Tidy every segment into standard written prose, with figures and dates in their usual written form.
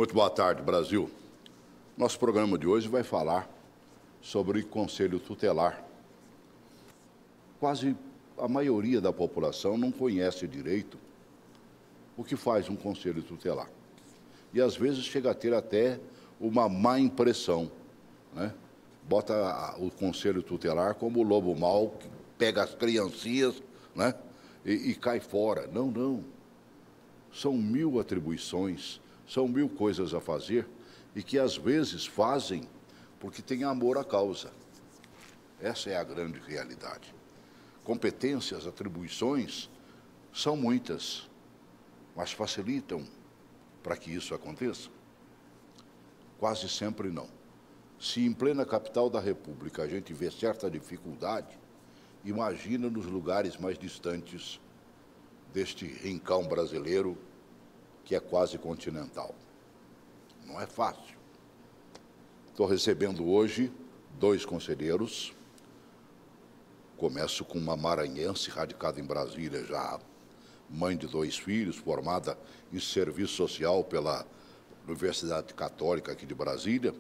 Muito boa tarde, Brasil. Nosso programa de hoje vai falar sobre Conselho Tutelar. Quase a maioria da população não conhece direito o que faz um Conselho Tutelar. E, às vezes, chega a ter até uma má impressão, né? Bota o Conselho Tutelar como o lobo mau, que pega as criancinhas, né? E cai fora. Não, não. São 1000 atribuições, são 1000 coisas a fazer e que, às vezes, fazem porque têm amor à causa. Essa é a grande realidade. Competências, atribuições, são muitas, mas facilitam para que isso aconteça? Quase sempre não. Se em plena capital da República a gente vê certa dificuldade, imagina nos lugares mais distantes deste rincão brasileiro que é quase continental. Não é fácil. Estou recebendo hoje 2 conselheiros. Começo com uma maranhense radicada em Brasília já, mãe de 2 filhos, formada em serviço social pela Universidade Católica aqui de Brasília.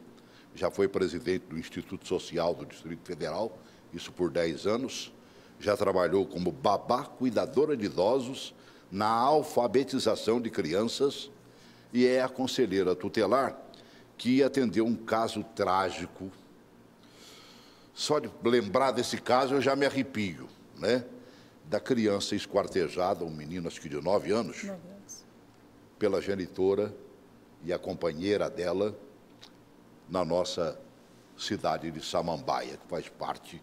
Já foi presidente do Instituto Social do Distrito Federal, isso por 10 anos. Já trabalhou como babá cuidadora de idosos na alfabetização de crianças e é a conselheira tutelar que atendeu um caso trágico. Só de lembrar desse caso eu já me arrepio, né? Da criança esquartejada, um menino acho que de 9 anos, pela genitora e a companheira dela na nossa cidade de Samambaia, que faz parte,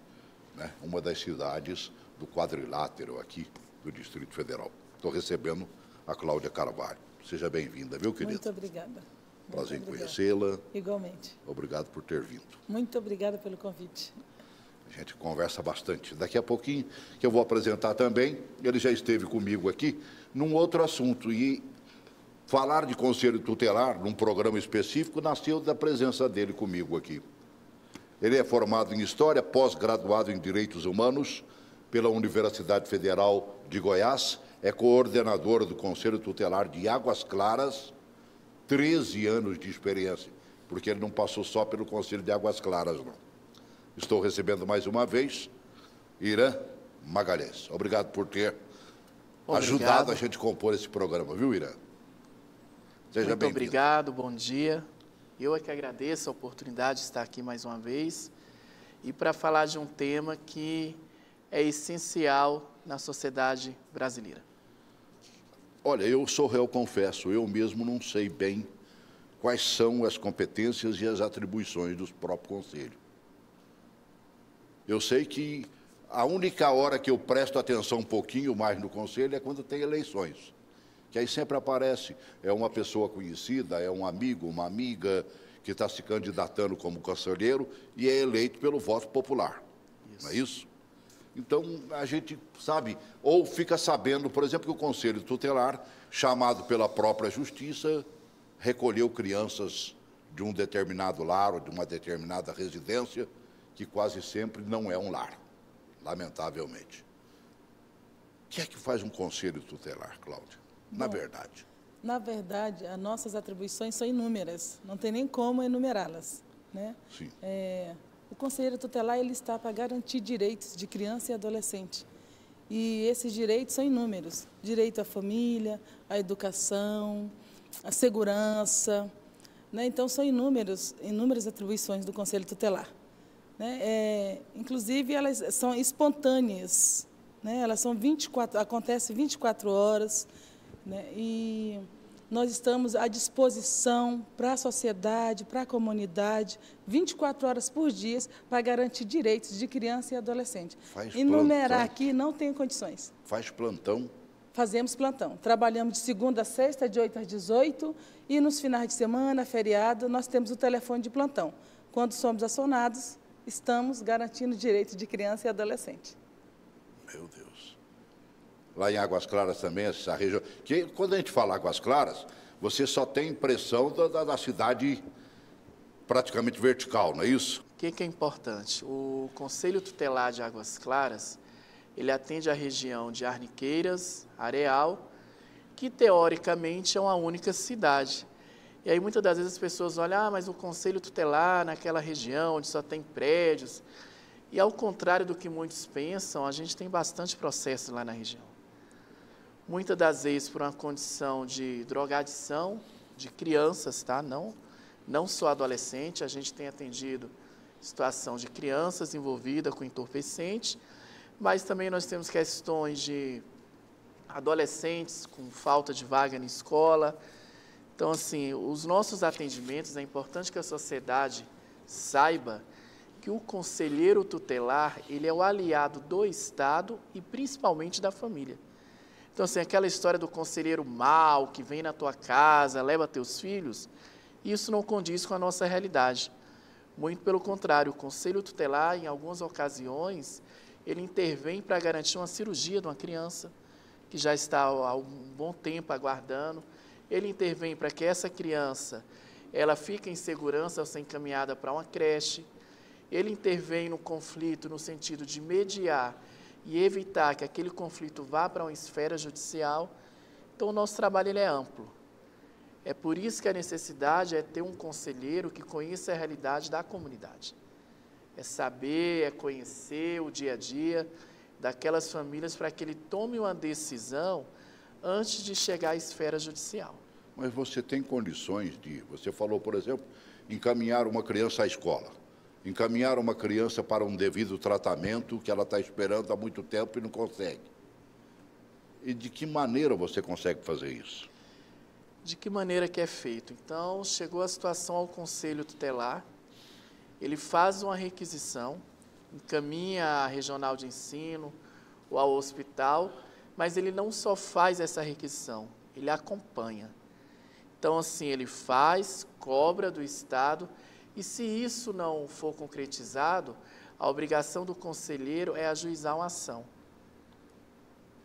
né, uma das cidades do quadrilátero aqui do Distrito Federal. Estou recebendo a Cláudia Carvalho. Seja bem-vinda, viu, querida? Muito obrigada. Prazer em conhecê-la. Igualmente. Obrigado por ter vindo. Muito obrigada pelo convite. A gente conversa bastante. Daqui a pouquinho, que eu vou apresentar também, ele já esteve comigo aqui, num outro assunto. E falar de Conselho Tutelar, num programa específico, nasceu da presença dele comigo aqui. Ele é formado em História, pós-graduado em Direitos Humanos pela Universidade Federal de Goiás, é coordenador do Conselho Tutelar de Águas Claras, 13 anos de experiência, porque ele não passou só pelo Conselho de Águas Claras, não. Estou recebendo mais uma vez Irã Magalhães. Obrigado por ter ajudado a gente a compor esse programa, viu, Irã? Seja bem-vindo. Muito obrigado, bom dia. Eu é que agradeço a oportunidade de estar aqui mais uma vez e para falar de um tema que é essencial na sociedade brasileira. Olha, eu sou réu, confesso, eu mesmo não sei bem quais são as competências e as atribuições do próprio Conselho. Eu sei que a única hora que eu presto atenção um pouquinho mais no Conselho é quando tem eleições, que aí sempre aparece, é uma pessoa conhecida, é um amigo, uma amiga que está se candidatando como conselheiro e é eleito pelo voto popular, não é isso? Então, a gente sabe, ou fica sabendo, por exemplo, que o Conselho Tutelar, chamado pela própria Justiça, recolheu crianças de um determinado lar ou de uma determinada residência, que quase sempre não é um lar, lamentavelmente. O que é que faz um Conselho Tutelar, Cláudia? Na verdade. Na verdade, as nossas atribuições são inúmeras, não tem nem como enumerá-las, né? Sim. O conselheiro tutelar ele está para garantir direitos de criança e adolescente. E esses direitos são inúmeros. Direito à família, à educação, à segurança, né? Então, são inúmeras atribuições do conselho tutelar, né? Inclusive, elas são espontâneas, né? Elas são acontecem 24 horas, né? E nós estamos à disposição para a sociedade, para a comunidade, 24 horas por dia, para garantir direitos de criança e adolescente. Enumerar aqui não tenho condições. Faz plantão? Fazemos plantão. Trabalhamos de segunda a sexta, de 8 às 18, e nos finais de semana, feriado, nós temos o telefone de plantão. Quando somos acionados, estamos garantindo direitos de criança e adolescente. Meu Deus. Lá em Águas Claras também, essa região... Que, quando a gente fala Águas Claras, você só tem impressão da cidade praticamente vertical, não é isso? O que é importante? O Conselho Tutelar de Águas Claras, ele atende a região de Arniqueiras, Areal, que teoricamente é uma única cidade. E aí muitas das vezes as pessoas olham, mas o conselho tutelar naquela região onde só tem prédios. E ao contrário do que muitos pensam, a gente tem bastante processo lá na região. Muitas das vezes por uma condição de drogadição de crianças, tá? Não só adolescente, a gente tem atendido situação de crianças envolvidas com entorpecente, mas também nós temos questões de adolescentes com falta de vaga na escola. Então, assim, os nossos atendimentos, é importante que a sociedade saiba que o conselheiro tutelar, ele é o aliado do Estado e principalmente da família. Então, assim, aquela história do conselheiro mau, que vem na tua casa, leva teus filhos, isso não condiz com a nossa realidade. Muito pelo contrário, o conselho tutelar, em algumas ocasiões, ele intervém para garantir uma cirurgia de uma criança que já está há um bom tempo aguardando. Ele intervém para que essa criança ela fique em segurança ao ser encaminhada para uma creche. Ele intervém no conflito no sentido de mediar e evitar que aquele conflito vá para uma esfera judicial. Então, o nosso trabalho ele é amplo. É por isso que a necessidade é ter um conselheiro que conheça a realidade da comunidade. É saber, é conhecer o dia a dia daquelas famílias para que ele tome uma decisão antes de chegar à esfera judicial. Mas você tem condições você falou, por exemplo, encaminhar uma criança à escola, encaminhar uma criança para um devido tratamento que ela está esperando há muito tempo e não consegue. E de que maneira você consegue fazer isso? De que maneira que é feito? Então, chegou a situação ao Conselho Tutelar, ele faz uma requisição, encaminha à regional de ensino ou ao hospital, mas ele não só faz essa requisição, ele acompanha. Então, assim, ele faz, cobra do Estado, e se isso não for concretizado, a obrigação do conselheiro é ajuizar uma ação.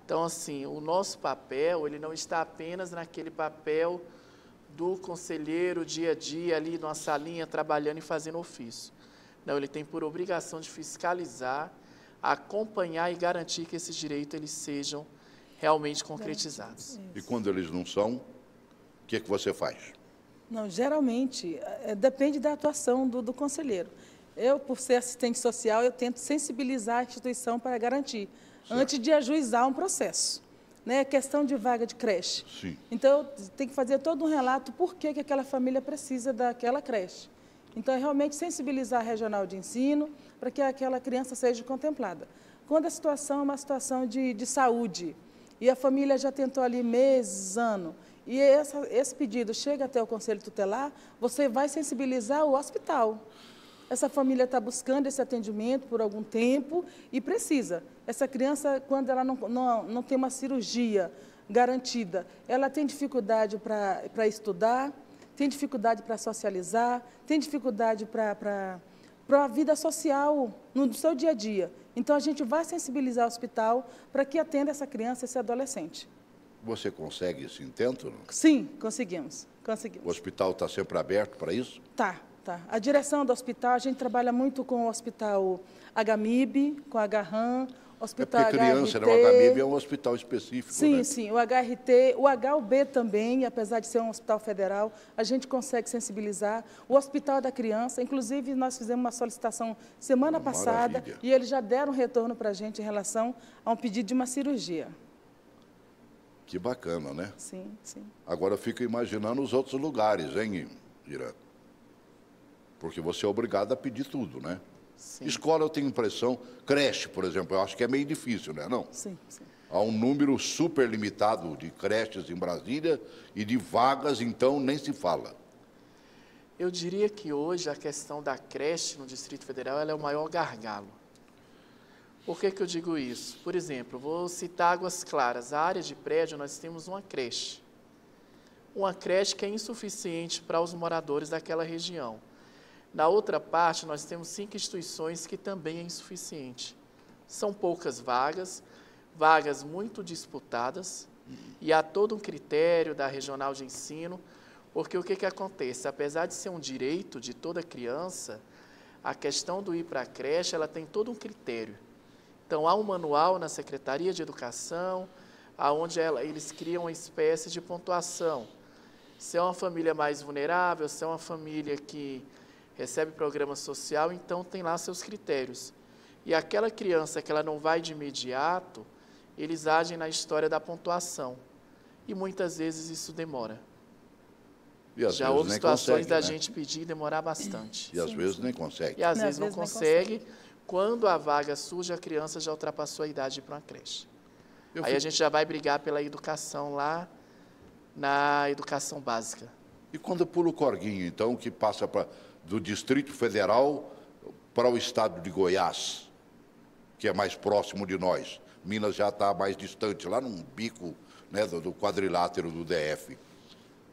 Então, assim, o nosso papel, ele não está apenas naquele papel do conselheiro dia a dia, ali numa salinha, trabalhando e fazendo ofício. Não, ele tem por obrigação de fiscalizar, acompanhar e garantir que esses direitos eles sejam realmente concretizados. E quando eles não são, o que você faz? Não, geralmente, depende da atuação do conselheiro. Eu, por ser assistente social, eu tento sensibilizar a instituição para garantir, certo, antes de ajuizar um processo. Né? Questão de vaga de creche. Sim. Então, eu tenho que fazer todo um relato por que aquela família precisa daquela creche. Então, é realmente sensibilizar a regional de ensino para que aquela criança seja contemplada. Quando a situação é uma situação de saúde, e a família já tentou ali meses, ano, e esse pedido chega até o Conselho Tutelar, você vai sensibilizar o hospital. Essa família está buscando esse atendimento por algum tempo e precisa. Essa criança, quando ela não tem uma cirurgia garantida, ela tem dificuldade para estudar, tem dificuldade para socializar, tem dificuldade para a vida social no seu dia a dia. Então, a gente vai sensibilizar o hospital para que atenda essa criança, esse adolescente. Você consegue esse intento? Não? Sim, conseguimos. O hospital está sempre aberto para isso? Tá. A direção do hospital, a gente trabalha muito com o hospital HMIB, com a HRAM, hospital porque criança, HRT. Né? O HMIB é um hospital específico, sim, né? Sim, o HRT, o HUB também, apesar de ser um hospital federal, a gente consegue sensibilizar. O hospital da criança, inclusive, nós fizemos uma solicitação semana passada, e eles já deram retorno para a gente em relação a um pedido de uma cirurgia. Que bacana, né? Sim. Agora eu fico imaginando os outros lugares, hein, Irã? Porque você é obrigado a pedir tudo, né? Sim. Escola, eu tenho impressão, creche, por exemplo, eu acho que é meio difícil, né? Não? Sim. Há um número super limitado de creches em Brasília e de vagas, então, nem se fala. Eu diria que hoje a questão da creche no Distrito Federal ela é o maior gargalo. Por que eu digo isso? Por exemplo, vou citar Águas Claras. A área de prédio, nós temos uma creche. Uma creche que é insuficiente para os moradores daquela região. Na outra parte, nós temos 5 instituições que também é insuficiente. São poucas vagas muito disputadas, e há todo um critério da regional de ensino, porque o que acontece? Apesar de ser um direito de toda criança, a questão do ir para a creche, ela tem todo um critério. Então, há um manual na Secretaria de Educação, onde eles criam uma espécie de pontuação. Se é uma família mais vulnerável, se é uma família que recebe programa social, então tem lá seus critérios. E aquela criança que ela não vai de imediato, eles agem na história da pontuação. E muitas vezes isso demora. Já houve situações da gente pedir e demorar bastante. E às vezes nem consegue. E às vezes não consegue. Quando a vaga surge, a criança já ultrapassou a idade de ir para uma creche. Aí a gente já vai brigar pela educação lá na educação básica. E quando pula o corguinho, então, que passa do Distrito Federal para o estado de Goiás, que é mais próximo de nós. Minas já está mais distante, lá num bico, né, do quadrilátero do DF.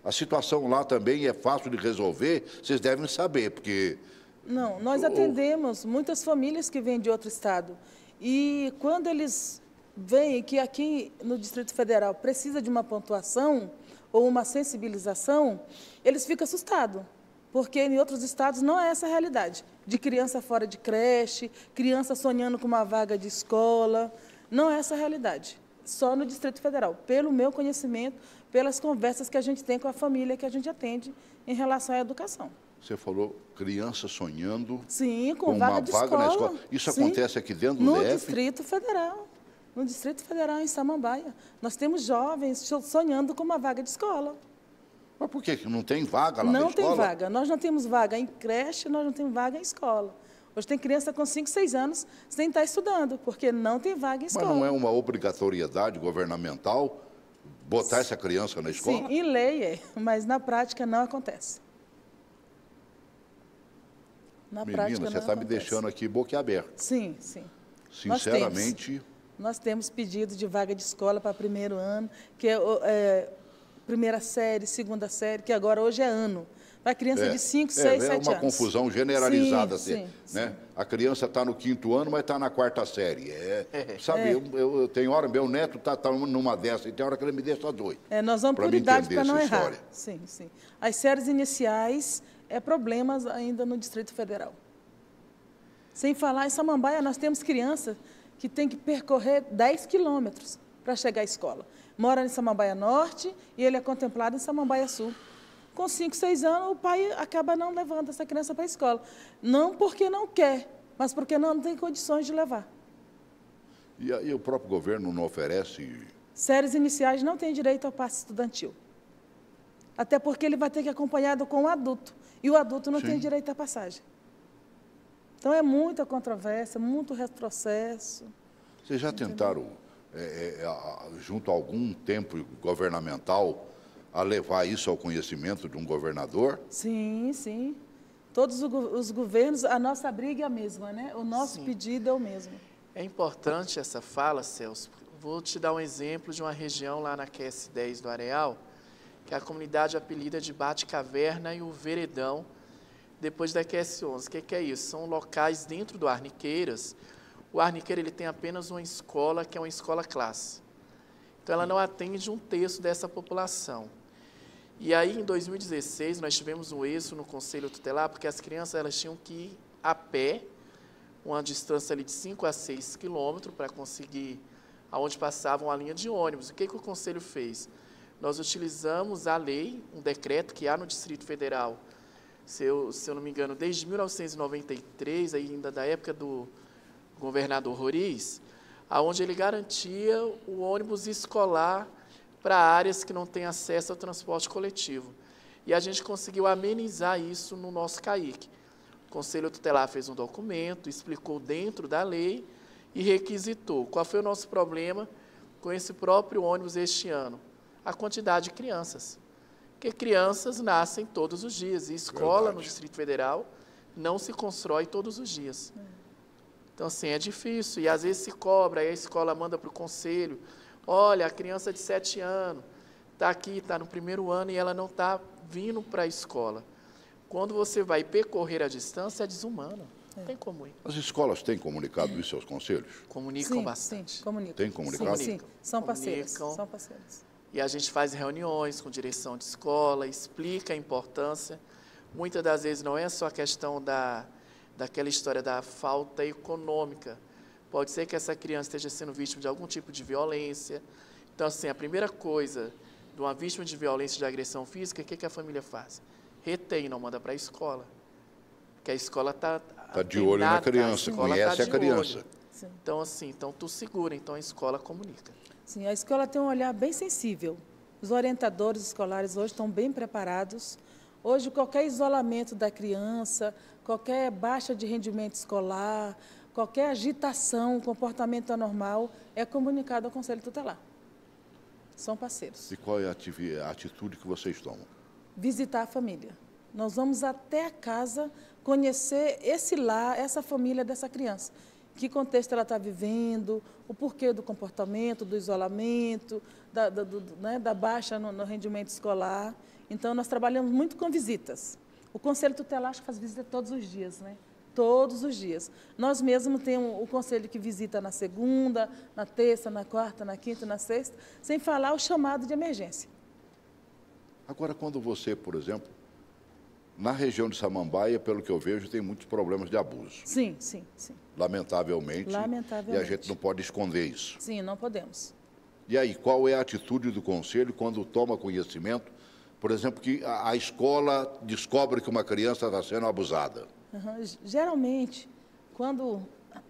A situação lá também é fácil de resolver, vocês devem saber, porque... Não, nós atendemos muitas famílias que vêm de outro estado. E quando eles veem que aqui no Distrito Federal precisa de uma pontuação ou uma sensibilização, eles ficam assustados, porque em outros estados não é essa a realidade. De criança fora de creche, criança sonhando com uma vaga de escola, não é essa a realidade. Só no Distrito Federal, pelo meu conhecimento, pelas conversas que a gente tem com a família que a gente atende em relação à educação. Você falou criança sonhando, sim, com uma vaga de escola. Na escola. Isso sim, acontece aqui dentro do no DF? Distrito Federal. No Distrito Federal, em Samambaia. Nós temos jovens sonhando com uma vaga de escola. Mas por quê? Não tem vaga lá na Não escola? tem vaga. Nós não temos vaga em creche, nós não temos vaga em escola. Hoje tem criança com 5, 6 anos sem estar estudando, porque não tem vaga em escola. Mas não é uma obrigatoriedade governamental botar essa criança na escola? Sim, em lei é, mas na prática não acontece. Na prática, você está me deixando aqui boquiaberto. Sim, sim. Sinceramente... Nós temos pedido de vaga de escola para primeiro ano, que é primeira série, segunda série, que agora hoje é ano. Para criança de 5, 6, 7 anos. É uma confusão generalizada. Sim, né? Sim. A criança está no 5º ano, mas está na 4ª série. Sabe, eu tenho hora, meu neto está numa dessa, e tem hora que ele me deixa doido. Nós vamos por idade para não errar. Sim, sim. As séries iniciais problemas ainda no Distrito Federal. Sem falar, em Samambaia nós temos crianças que têm que percorrer 10 quilômetros para chegar à escola. Mora em Samambaia Norte e ele é contemplado em Samambaia Sul. Com 5, 6 anos, o pai acaba não levando essa criança para a escola. Não porque não quer, mas porque não tem condições de levar. E o próprio governo não oferece... Séries iniciais não têm direito ao passe estudantil. Até porque ele vai ter que ir acompanhado com o adulto. E o adulto não tem direito à passagem. Então, é muita controvérsia, muito retrocesso. Vocês já tentaram, junto a algum tempo governamental, a levar isso ao conhecimento de um governador? Sim, sim. Todos os governos, a nossa briga é a mesma, né? O nosso pedido é o mesmo. É importante essa fala, Celso. Vou te dar um exemplo de uma região lá na QS10 do Areal, que é a comunidade apelida de Bate-Caverna e o Veredão, depois da QS11. O que é isso? São locais dentro do Arniqueiras. O Arniqueira ele tem apenas uma escola, que é uma escola classe. Então, ela não atende 1/3 dessa população. E aí, em 2016, nós tivemos um êxodo no Conselho Tutelar, porque as crianças elas tinham que ir a pé, uma distância ali de 5 a 6 quilômetros, para conseguir aonde passava uma linha de ônibus. O que o Conselho fez? Nós utilizamos a lei, um decreto que há no Distrito Federal, se eu não me engano, desde 1993, ainda da época do governador Roriz, onde ele garantia o ônibus escolar para áreas que não têm acesso ao transporte coletivo. E a gente conseguiu amenizar isso no nosso CAIC. O Conselho Tutelar fez um documento, explicou dentro da lei e requisitou. Qual foi o nosso problema com esse próprio ônibus este ano? A quantidade de crianças. Porque crianças nascem todos os dias, e escola no Distrito Federal não se constrói todos os dias. Então, assim, é difícil, e às vezes se cobra, aí a escola manda para o conselho, olha, a criança de 7 anos está aqui, está no primeiro ano, e ela não está vindo para a escola. Quando você vai percorrer a distância, é desumano, não tem como ir. As escolas têm comunicado isso aos conselhos? Comunicam bastante. Sim, comunicam. Tem comunicado? Sim, são parceiras. São parceiras. E a gente faz reuniões com direção de escola, explica a importância. Muitas das vezes não é só a questão daquela história da falta econômica. Pode ser que essa criança esteja sendo vítima de algum tipo de violência. Então, assim, a primeira coisa de uma vítima de violência de agressão física, o que a família faz? Retém, não manda para a escola. Porque a escola está de olho na criança, conhece a criança. Então, assim, tu segura, então a escola comunica. Sim, a escola tem um olhar bem sensível. Os orientadores escolares hoje estão bem preparados. Hoje, qualquer isolamento da criança, qualquer baixa de rendimento escolar, qualquer agitação, comportamento anormal, é comunicado ao Conselho Tutelar. São parceiros. E qual é a atitude que vocês tomam? Visitar a família. Nós vamos até a casa conhecer esse lar, essa família dessa criança. Que contexto ela está vivendo, o porquê do comportamento, do isolamento, da baixa no rendimento escolar. Então, nós trabalhamos muito com visitas. O Conselho Tutelar acho que faz visita todos os dias, né? Todos os dias. Nós mesmos temos o conselho que visita na segunda, na terça, na quarta, na quinta, na sexta, sem falar o chamado de emergência. Agora, quando você, por exemplo, na região de Samambaia, pelo que eu vejo, tem muitos problemas de abuso. Sim, sim, sim. Lamentavelmente. Lamentavelmente. E a gente não pode esconder isso. Sim, não podemos. E aí, qual é a atitude do Conselho quando toma conhecimento, por exemplo, que a escola descobre que uma criança está sendo abusada? Geralmente, quando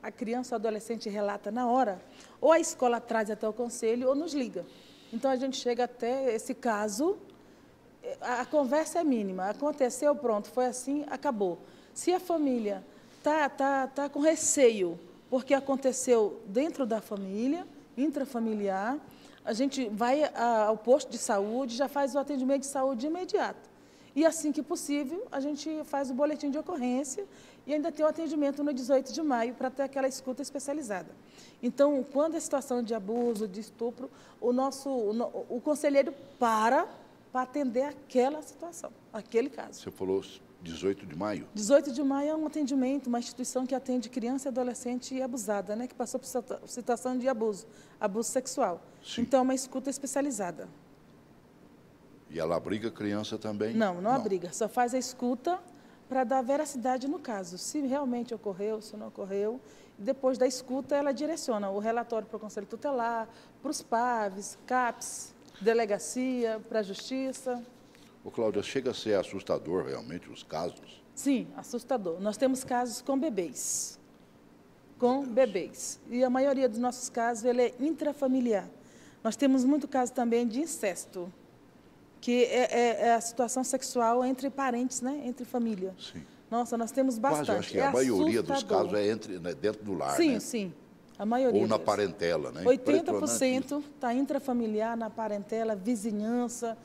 a criança ou adolescente relata na hora, ou a escola traz até o Conselho ou nos liga. Então, a gente chega até esse caso, a conversa é mínima, aconteceu, pronto, foi assim, acabou. Se a família está com receio, porque aconteceu dentro da família, intrafamiliar, a gente vai ao posto de saúde, já faz o atendimento de saúde imediato. E assim que possível, a gente faz o boletim de ocorrência e ainda tem o atendimento no 18 de maio para ter aquela escuta especializada. Então, quando é situação de abuso, de estupro, o conselheiro para atender aquela situação, aquele caso. Você falou 18 de maio? 18 de maio é um atendimento, uma instituição que atende criança e adolescente abusada, né, que passou por situação de abuso sexual. Sim. Então, é uma escuta especializada. E ela abriga a criança também? Não abriga, só faz a escuta para dar veracidade no caso, se realmente ocorreu, se não ocorreu. Depois da escuta, ela direciona o relatório para o Conselho Tutelar, para os PAVs, CAPs, delegacia, para a Justiça. Ô, Cláudia, chega a ser assustador realmente os casos? Sim, assustador. Nós temos casos com bebês. Com bebês. E a maioria dos nossos casos ele é intrafamiliar. Nós temos muito caso também de incesto, que é a situação sexual entre parentes, né? Entre família. Sim. Nossa, nós temos bastante. Quase, acho que a maioria dos casos é dentro do lar, né? Sim. A maioria. Ou na parentela, né? 80% está intrafamiliar, na parentela, vizinhança,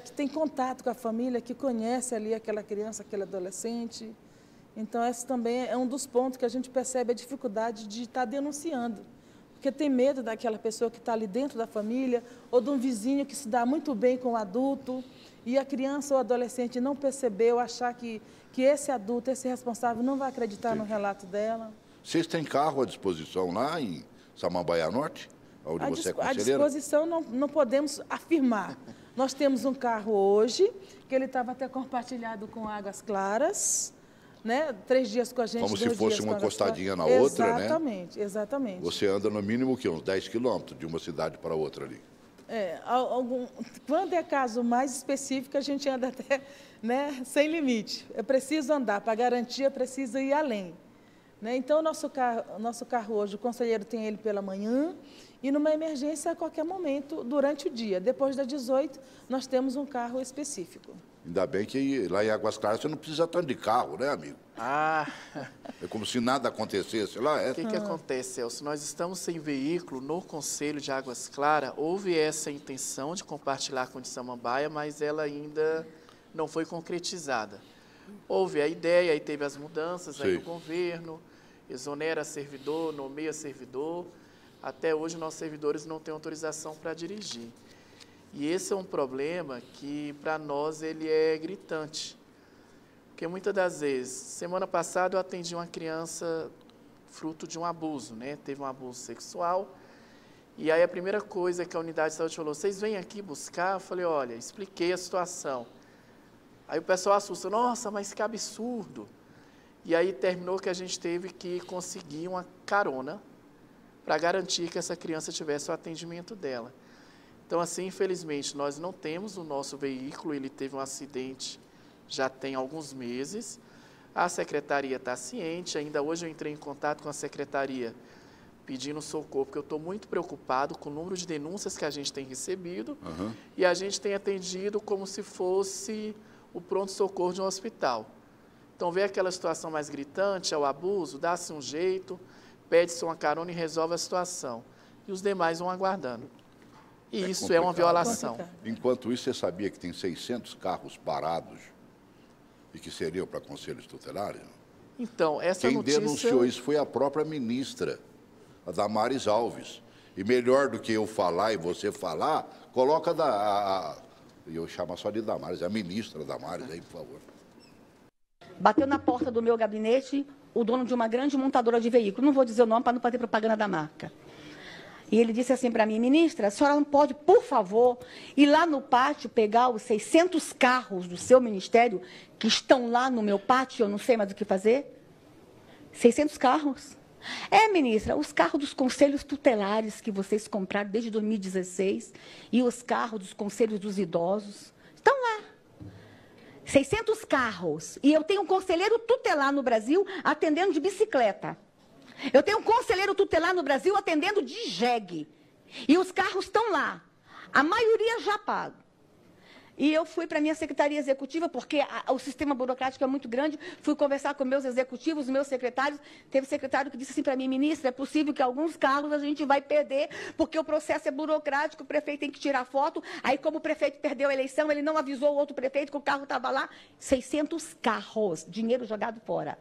que tem contato com a família, que conhece ali aquela criança, aquele adolescente. Então, esse também é um dos pontos que a gente percebe a dificuldade de estar denunciando. Porque tem medo daquela pessoa que está ali dentro da família, ou de um vizinho que se dá muito bem com o adulto, e a criança ou adolescente não percebeu, achar que esse adulto, esse responsável, não vai acreditar no relato dela. Vocês têm carro à disposição lá em Samambaia Norte, onde você é conselheira? À disposição não podemos afirmar. Nós temos um carro hoje, que ele estava até compartilhado com Águas Claras, né? 3 dias com a gente, como 2 se fosse dias uma encostadinha na outra, né? Exatamente. Você anda no mínimo uns 10 quilômetros de uma cidade para outra ali. Quando é caso mais específico, a gente anda até, né, sem limite. É preciso andar, para garantia, é preciso ir além. Né? Então, nosso carro hoje, o conselheiro tem ele pela manhã, e numa emergência a qualquer momento, durante o dia. Depois das 18, nós temos um carro específico. Ainda bem que lá em Águas Claras você não precisa tanto de carro, né, amigo? É como se nada acontecesse lá. O que acontece, Celso? Nós estamos sem veículo no Conselho de Águas Claras. Houve essa intenção de compartilhar com o de Samambaia, mas ela ainda não foi concretizada. Houve a ideia, aí teve as mudanças aí do governo, exonera servidor, nomeia servidor. Até hoje, nossos servidores não têm autorização para dirigir. E esse é um problema que, para nós, ele é gritante. Porque, muitas das vezes, semana passada eu atendi uma criança fruto de um abuso, né? Teve um abuso sexual. E aí, a primeira coisa que a unidade de saúde falou, vocês vêm aqui buscar? Eu falei, olha, expliquei a situação. Aí o pessoal assusta, nossa, mas que absurdo. E aí terminou que a gente teve que conseguir uma carona para garantir que essa criança tivesse o atendimento dela. Então, assim, infelizmente, nós não temos o nosso veículo, ele teve um acidente já tem alguns meses. A secretaria está ciente, ainda hoje eu entrei em contato com a secretaria pedindo socorro, porque eu estou muito preocupado com o número de denúncias que a gente tem recebido e a gente tem atendido como se fosse o pronto-socorro de um hospital. Então, vê aquela situação mais gritante, é o abuso, dá-se um jeito, pede-se uma carona e resolve a situação. E os demais vão aguardando. E isso é uma violação. Enquanto isso, você sabia que tem 600 carros parados e que seriam para conselhos tutelares? Então, essa notícia... Quem denunciou isso foi a própria ministra, a Damares Alves. E melhor do que eu falar e você falar, coloca eu chamo só de Damares, a ministra Damares aí, por favor. Bateu na porta do meu gabinete o dono de uma grande montadora de veículos. Não vou dizer o nome para não fazer propaganda da marca. E ele disse assim para mim: ministra, a senhora não pode, por favor, ir lá no pátio pegar os 600 carros do seu ministério que estão lá no meu pátio, eu não sei mais o que fazer? 600 carros? É, ministra, os carros dos conselhos tutelares que vocês compraram desde 2016 e os carros dos conselhos dos idosos estão lá. 600 carros. E eu tenho um conselheiro tutelar no Brasil atendendo de bicicleta. Eu tenho um conselheiro tutelar no Brasil atendendo de jegue. E os carros estão lá. A maioria já pago. E eu fui para a minha secretaria executiva, porque o sistema burocrático é muito grande. Fui conversar com meus executivos, meus secretários. Teve secretário que disse assim para mim: ministra, é possível que alguns carros a gente vai perder, porque o processo é burocrático, o prefeito tem que tirar foto. Aí, como o prefeito perdeu a eleição, ele não avisou o outro prefeito que o carro estava lá. 600 carros, dinheiro jogado fora.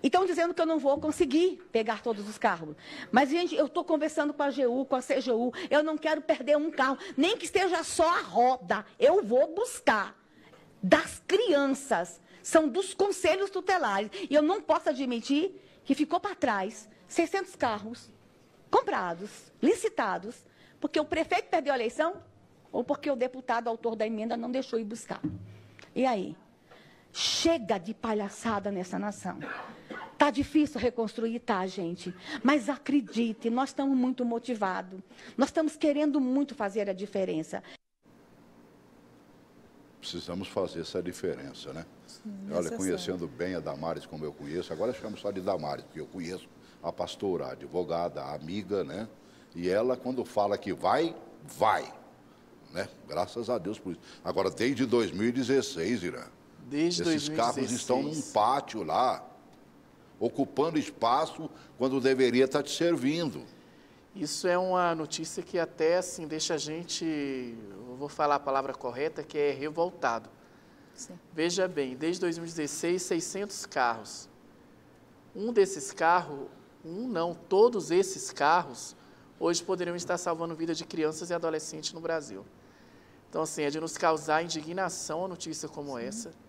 E estão dizendo que eu não vou conseguir pegar todos os carros. Mas, gente, eu estou conversando com a AGU, com a CGU, eu não quero perder um carro, nem que esteja só a roda. Eu vou buscar das crianças, são dos conselhos tutelares. E eu não posso admitir que ficou para trás 600 carros comprados, licitados, porque o prefeito perdeu a eleição ou porque o deputado autor da emenda não deixou ir buscar. E aí? Chega de palhaçada nessa nação. Tá difícil reconstruir, tá, gente? Mas acredite, nós estamos muito motivados. Nós estamos querendo muito fazer a diferença. Precisamos fazer essa diferença, né? Olha, conhecendo bem a Damares como eu conheço, agora eu chamo só de Damares, porque eu conheço a pastora, a advogada, a amiga, né? E ela, quando fala que vai, vai. Né? Graças a Deus por isso. Agora, desde 2016, Irã, desde esses 2016. carros estão num pátio lá, ocupando espaço quando deveria estar te servindo. Isso é uma notícia que até assim deixa a gente, eu vou falar a palavra correta, que é revoltado. Sim. Veja bem, desde 2016, 600 carros. Um desses carros, todos esses carros, hoje poderiam estar salvando a vida de crianças e adolescentes no Brasil. Então, assim, é de nos causar indignação a notícia como Sim. essa.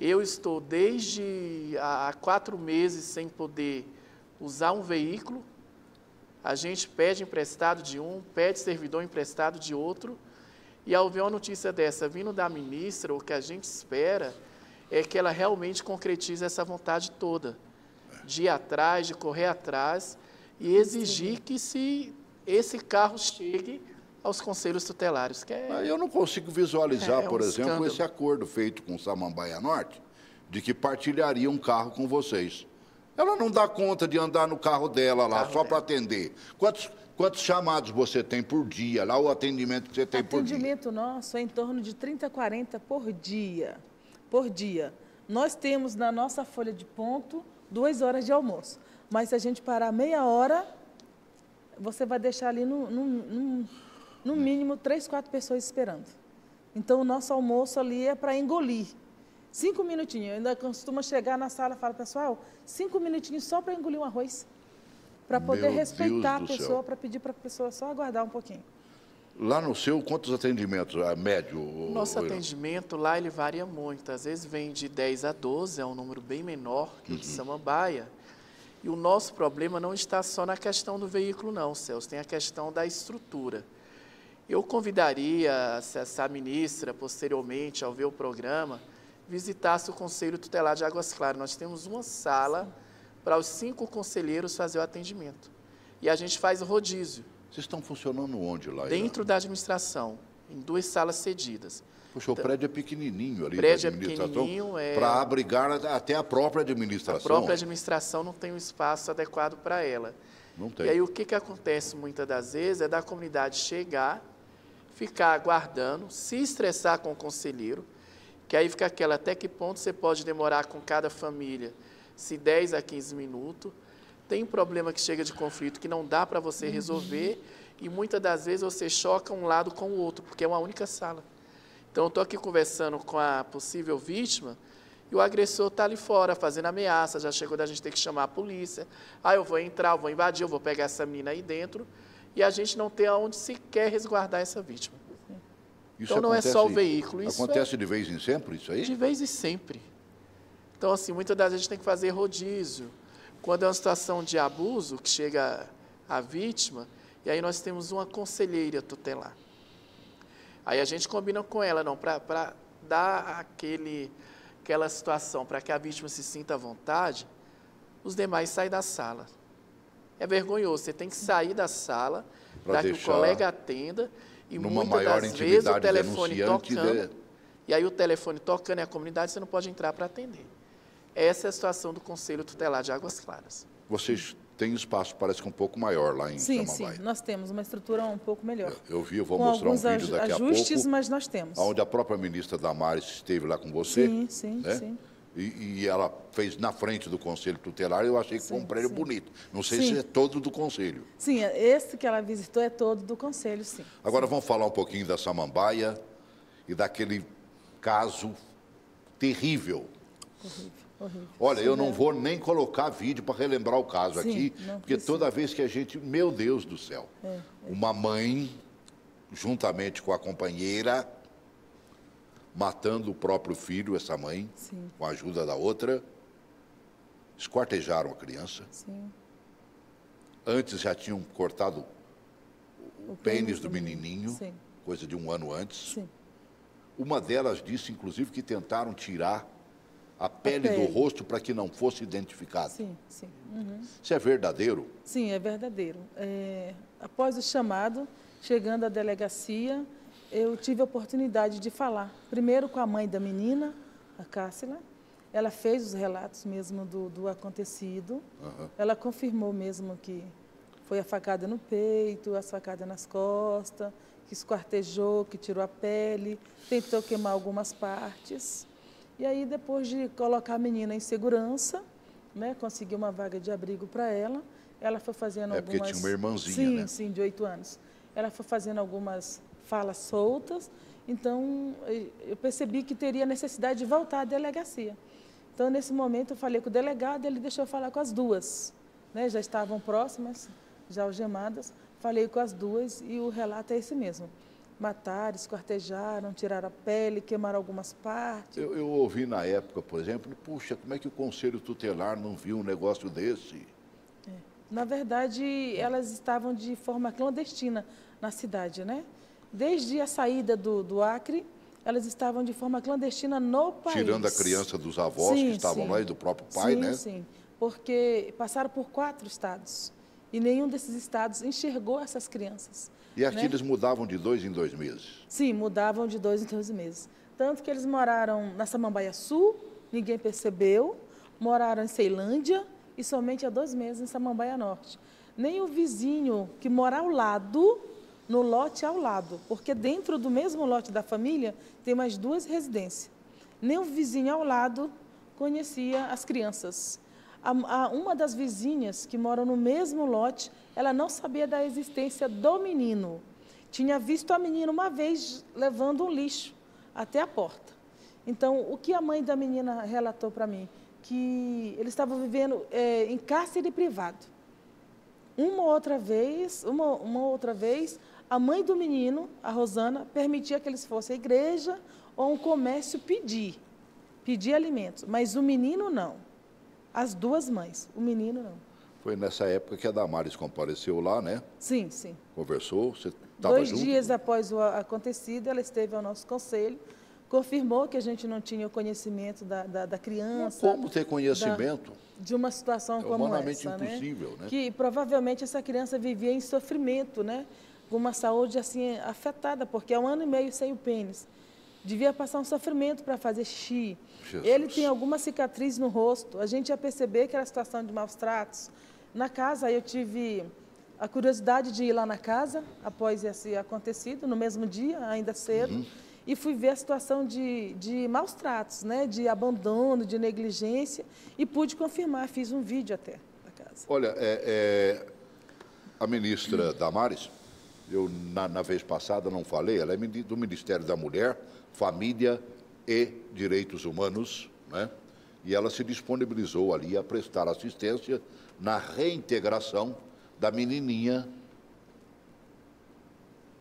Eu estou desde há 4 meses sem poder usar um veículo. A gente pede emprestado de um, pede servidor emprestado de outro. E ao ver uma notícia dessa vindo da ministra, o que a gente espera é que ela realmente concretize essa vontade toda. De ir atrás, de correr atrás e exigir que esse carro chegue aos conselhos tutelares. Eu não consigo visualizar, por exemplo, escândalo. esse acordo feito com Samambaia Norte, de que partilharia um carro com vocês. Ela não dá conta de andar no carro dela lá, só para atender. Quantos chamados você tem por dia, lá o atendimento que você tem por dia? O atendimento nosso é em torno de 30, 40 por dia. Por dia. Nós temos na nossa folha de ponto 2 horas de almoço. Mas se a gente parar meia hora, você vai deixar ali no mínimo 3, 4 pessoas esperando. Então, o nosso almoço ali é para engolir. 5 minutinhos. Eu ainda costumo chegar na sala e falar: pessoal, 5 minutinhos só para engolir um arroz. Para poder respeitar a pessoa, para pedir para a pessoa só aguardar um pouquinho. Lá no seu, quantos atendimentos, médio? Nosso atendimento lá, ele varia muito. Às vezes vem de 10 a 12, é um número bem menor que o de Samambaia. E o nosso problema não está só na questão do veículo, não, Celso. Tem a questão da estrutura. Eu convidaria, se essa ministra, posteriormente, ao ver o programa, visitasse o Conselho Tutelar de Águas Claras. Nós temos uma sala para os 5 conselheiros fazer o atendimento. E a gente faz o rodízio. Vocês estão funcionando onde lá? Dentro da administração, em 2 salas cedidas. Poxa, o prédio é pequenininho ali. O prédio é pequenininho. Para abrigar até a própria administração. A própria administração não tem um espaço adequado para ela. Não tem. E aí o que acontece muitas das vezes é da comunidade chegar, ficar aguardando, se estressar com o conselheiro, que aí fica aquela, até que ponto você pode demorar com cada família, se 10 a 15 minutos. Tem um problema que chega de conflito que não dá para você resolver e muitas das vezes você choca um lado com o outro, porque é uma única sala. Então, eu estou aqui conversando com a possível vítima e o agressor está ali fora, fazendo ameaça, já chegou da gente ter que chamar a polícia. Ah, eu vou entrar, eu vou invadir, eu vou pegar essa menina aí dentro e a gente não tem aonde sequer resguardar essa vítima. Isso então, não é só o veículo. Isso acontece de vez em sempre, isso aí? De vez em sempre. Então, assim, muitas das vezes a gente tem que fazer rodízio. Quando é uma situação de abuso, que chega a vítima, e aí nós temos uma conselheira tutelar. Aí a gente combina com ela, não, para dar aquela situação, para que a vítima se sinta à vontade, os demais saem da sala. É vergonhoso, você tem que sair da sala para que o colega atenda, e muitas das vezes o telefone tocando, e aí o telefone tocando e a comunidade, você não pode entrar para atender. Essa é a situação do Conselho Tutelar de Águas Claras. Vocês têm espaço, parece que um pouco maior lá em Samambaia. Sim, nós temos uma estrutura um pouco melhor. Eu vou mostrar um vídeo daqui a pouco. Ajustes, mas nós temos. Onde a própria ministra Damares esteve lá com você. Sim. E ela fez na frente do Conselho Tutelar, eu achei que foi um prédio bonito. Não sei se é todo do Conselho. Sim, esse que ela visitou é todo do Conselho, sim. Agora vamos falar um pouquinho da Samambaia e daquele caso terrível. Horrível. Olha, eu não vou nem colocar vídeo para relembrar o caso aqui, porque toda vez que a gente... Meu Deus do céu. Uma mãe, juntamente com a companheira, matando o próprio filho, essa mãe, com a ajuda da outra, esquartejaram a criança. Antes já tinham cortado o pênis do menininho, coisa de 1 ano antes. Uma delas disse, inclusive, que tentaram tirar a pele do rosto para que não fosse identificado. Isso é verdadeiro? Sim, é verdadeiro. Após o chamado, chegando à delegacia, eu tive a oportunidade de falar, primeiro com a mãe da menina, a Cássila. Ela fez os relatos mesmo do acontecido. Ela confirmou mesmo que foi a facada no peito, as facadas nas costas, que esquartejou, que tirou a pele, tentou queimar algumas partes. E aí, depois de colocar a menina em segurança, né, conseguir uma vaga de abrigo para ela foi fazendo algumas... porque tinha uma irmãzinha, né? Sim, de 8 anos. Ela foi fazendo algumas falas soltas, então eu percebi que teria necessidade de voltar à delegacia. Então, nesse momento, eu falei com o delegado, ele deixou eu falar com as duas, né? Já estavam próximas, já algemadas, falei com as duas e o relato é esse mesmo. Mataram, esquartejaram, tiraram a pele, queimaram algumas partes. Eu ouvi na época, por exemplo, puxa, como é que o Conselho Tutelar não viu um negócio desse? Na verdade, elas estavam de forma clandestina na cidade, né? Desde a saída do Acre, elas estavam de forma clandestina no país. Tirando a criança dos avós que estavam lá e do próprio pai, né? Sim, porque passaram por 4 estados e nenhum desses estados enxergou essas crianças. E aqui eles mudavam de 2 em 2 meses? Sim, mudavam de 2 em 2 meses. Tanto que eles moraram na Samambaia Sul, ninguém percebeu, moraram em Ceilândia e somente há 2 meses em Samambaia Norte. Nem o vizinho que mora ao lado, no lote ao lado, porque dentro do mesmo lote da família tem mais 2 residências. Nem o vizinho ao lado conhecia as crianças. Uma das vizinhas que moram no mesmo lote, ela não sabia da existência do menino. Tinha visto a menina uma vez levando um lixo até a porta. Então, o que a mãe da menina relatou para mim? Que eles estavam vivendo em cárcere privado. Uma outra vez, a mãe do menino, a Rosana, permitia que eles fossem à igreja ou a um comércio pedir alimentos, mas o menino não. As 2 mães, o menino não. Foi nessa época que a Damares compareceu lá, né? Sim. Conversou, você estava junto? 2 dias após o acontecido, ela esteve ao nosso conselho, confirmou que a gente não tinha o conhecimento da criança. Mas como ter conhecimento? de uma situação como humanamente essa, impossível, né? Que provavelmente essa criança vivia em sofrimento, né? Com uma saúde assim afetada, porque é 1 ano e meio sem o pênis. Devia passar um sofrimento para fazer xixi. Jesus. Ele tem alguma cicatriz no rosto. A gente ia perceber que era situação de maus tratos. Na casa, eu tive a curiosidade de ir lá na casa, após esse acontecido, no mesmo dia, ainda cedo, e fui ver a situação de maus tratos, né? De abandono, de negligência, e pude confirmar, fiz um vídeo até da casa. Olha, a ministra Damares, eu na vez passada não falei, ela é do Ministério da Mulher, Família e Direitos Humanos, né? E ela se disponibilizou ali a prestar assistência na reintegração da menininha,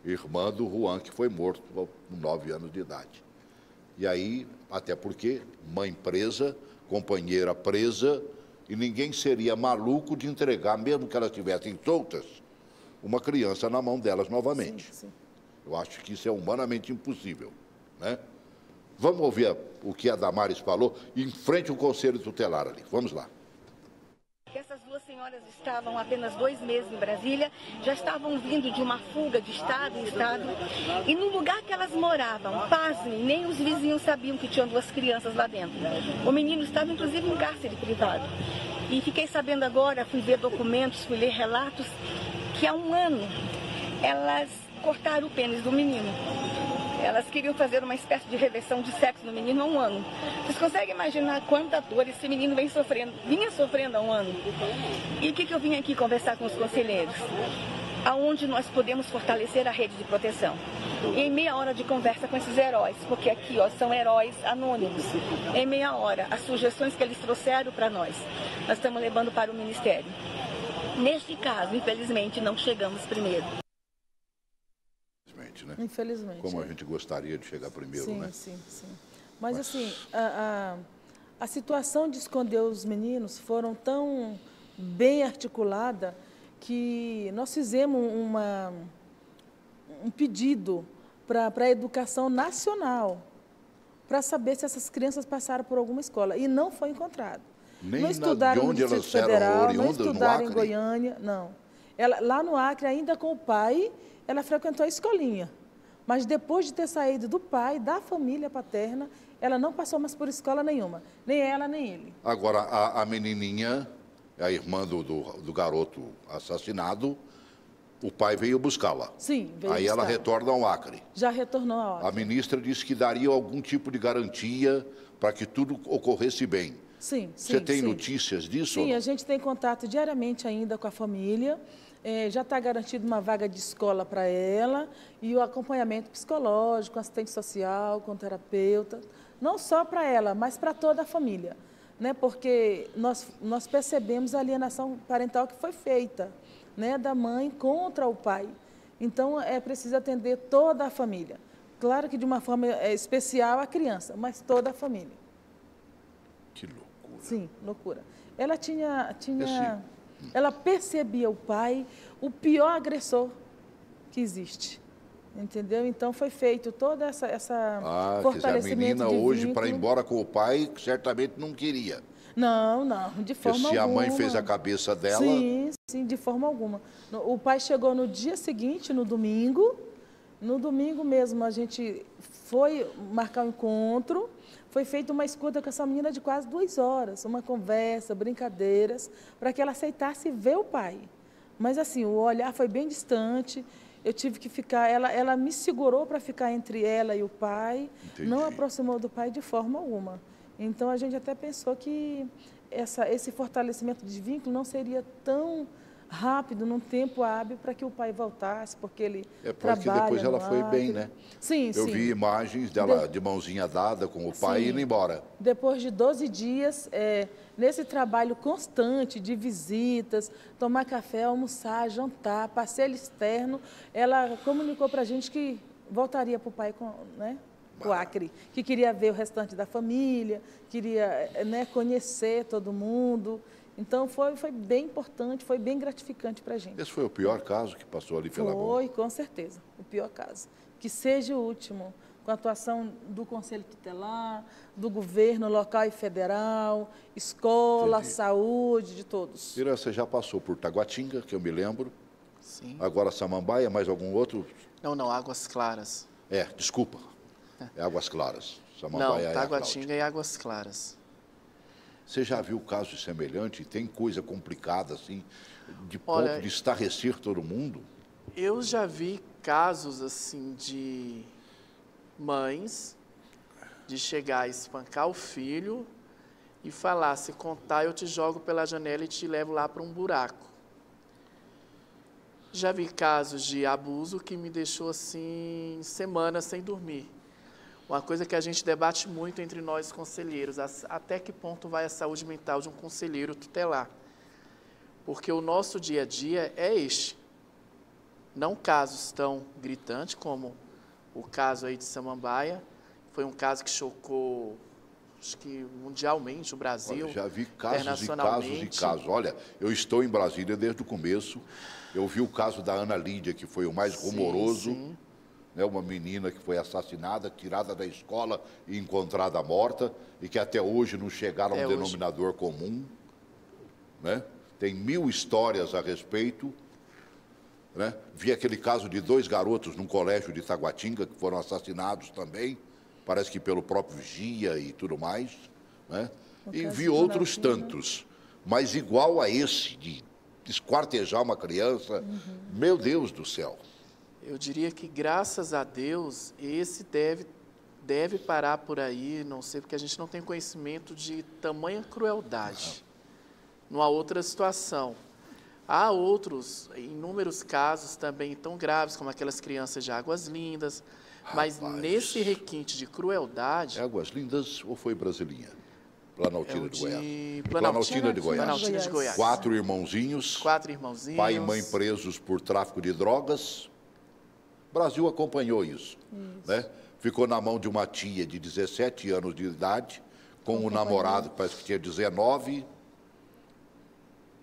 irmã do Juan, que foi morto com 9 anos de idade. E aí, até porque mãe presa, companheira presa, e ninguém seria maluco de entregar, mesmo que elas estivessem soltas, uma criança na mão delas novamente. Sim, sim. Eu acho que isso é humanamente impossível, né? Vamos ouvir o que a Damares falou em frente ao Conselho Tutelar ali. Vamos lá. Essas duas senhoras estavam há apenas 2 meses em Brasília, já estavam vindo de uma fuga de estado em estado, e no lugar que elas moravam, pasmem, nem os vizinhos sabiam que tinham 2 crianças lá dentro. O menino estava, inclusive, em cárcere privado. E fiquei sabendo agora, fui ver documentos, fui ler relatos, que há 1 ano elas cortaram o pênis do menino. Elas queriam fazer uma espécie de reversão de sexo no menino há 1 ano. Vocês conseguem imaginar quanta dor esse menino vinha sofrendo há 1 ano? E o que eu vim aqui conversar com os conselheiros? Aonde nós podemos fortalecer a rede de proteção. E em meia hora de conversa com esses heróis, porque aqui são heróis anônimos. Em meia hora, as sugestões que eles trouxeram para nós estamos levando para o Ministério. Neste caso, infelizmente, não chegamos primeiro. Né? Infelizmente. Como a gente gostaria de chegar primeiro, sim, né? Sim. Mas assim, a situação de esconder os meninos foram tão bem articulada que nós fizemos um pedido para a educação nacional para saber se essas crianças passaram por alguma escola. E não foi encontrado. Nem não estudaram de onde no Distrito elas Federal, eram não oriundas, estudaram no em Acre? Goiânia, não. Lá no Acre, ainda com o pai, ela frequentou a escolinha. Mas depois de ter saído do pai, da família paterna, ela não passou mais por escola nenhuma. Nem ela, nem ele. Agora, a menininha, a irmã do garoto assassinado, o pai veio buscá-la. Sim, veio Aí ela buscá-la. retorna ao Acre. Já retornou ao Acre. A ministra disse que daria algum tipo de garantia para que tudo ocorresse bem. Sim, Você tem sim. notícias disso? ou Sim, não? a gente tem contato diariamente ainda com a família. Já está garantido uma vaga de escola para ela e o acompanhamento psicológico, assistente social, com terapeuta, não só para ela, mas para toda a família, né? Porque nós percebemos a alienação parental que foi feita, né, da mãe contra o pai. Então, é preciso atender toda a família. Claro que de uma forma especial a criança, mas toda a família. Que loucura. Sim, loucura. Ela ela percebia o pai, o pior agressor que existe, entendeu? Então foi feito toda essa Quer dizer, a fortalecimento menina de hoje, vínculo. para ir embora com o pai, certamente não queria. Não, de Porque forma se alguma. a mãe fez a cabeça dela... Sim, de forma alguma. O pai chegou no dia seguinte, no domingo. No domingo mesmo, a gente foi marcar um encontro. Foi feita uma escuta com essa menina de quase 2 horas, uma conversa, brincadeiras, para que ela aceitasse ver o pai. Mas, assim, o olhar foi bem distante, eu tive que ficar... Ela me segurou para ficar entre ela e o pai, Entendi. não aproximou do pai de forma alguma. Então, a gente até pensou que esse fortalecimento de vínculo não seria tão rápido, num tempo hábil, para que o pai voltasse, porque ele porque trabalha depois ela no foi bem, Acre. né? Sim, Eu vi imagens dela de mãozinha dada com o pai Sim. indo embora. Depois de 12 dias, nesse trabalho constante de visitas, tomar café, almoçar, jantar, passeio externo, ela comunicou para a gente que voltaria para o pai, né, o Acre, que queria ver o restante da família, queria, né, conhecer todo mundo. Então, foi bem importante, foi bem gratificante para a gente. Esse foi o pior caso que passou ali pela mão? Foi, com certeza, o pior caso. Que seja o último, com a atuação do Conselho Tutelar, do governo local e federal, escola, Entendi. saúde, de todos. Ira, você já passou por Taguatinga, que eu me lembro. Sim. Agora Samambaia, mais algum outro? Não, Águas Claras. Desculpa. É Águas Claras. Não, Samambaia é a Taguatinga e Águas Claras. Você já viu caso semelhante? Tem coisa complicada, assim, de Olha, ponto de estarrecer todo mundo? Eu já vi casos assim de mães de chegar a espancar o filho e falar, se contar eu te jogo pela janela e te levo lá para um buraco. Já vi casos de abuso que me deixou assim semanas sem dormir. Uma coisa que a gente debate muito entre nós conselheiros, até que ponto vai a saúde mental de um conselheiro tutelar? Porque o nosso dia a dia é este. Não casos tão gritantes como o caso aí de Samambaia, foi um caso que chocou, acho que mundialmente o Brasil. Olha, já vi casos e casos e internacionalmente. casos. Olha, eu estou em Brasília desde o começo. Eu vi o caso da Ana Lídia, que foi o mais rumoroso. Sim. Né, uma menina que foi assassinada, tirada da escola e encontrada morta, e que até hoje não chegaram a um Até hoje. denominador comum. Né? Tem 1000 histórias a respeito. Né? Vi aquele caso de 2 garotos num colégio de Taguatinga, que foram assassinados também, parece que pelo próprio vigia e tudo mais. Né? E caso vi de outros Donaldina. tantos, mas igual a esse, de esquartejar uma criança, meu Deus do céu. Eu diria que, graças a Deus, esse deve parar por aí, não sei, porque a gente não tem conhecimento de tamanha crueldade. Numa outra situação. Há outros, inúmeros casos também tão graves, como aquelas crianças de Águas Lindas, mas Rapaz. nesse requinte de crueldade... É Águas Lindas ou foi Brasilinha? Planaltina o de Goiás. Planaltina de Goiás. Planaltina de Goiás. 4 irmãozinhos, 4 irmãozinhos. pai e mãe presos por tráfico de drogas. O Brasil acompanhou isso. Né? Ficou na mão de uma tia de 17 anos de idade, com um namorado que parece que tinha 19.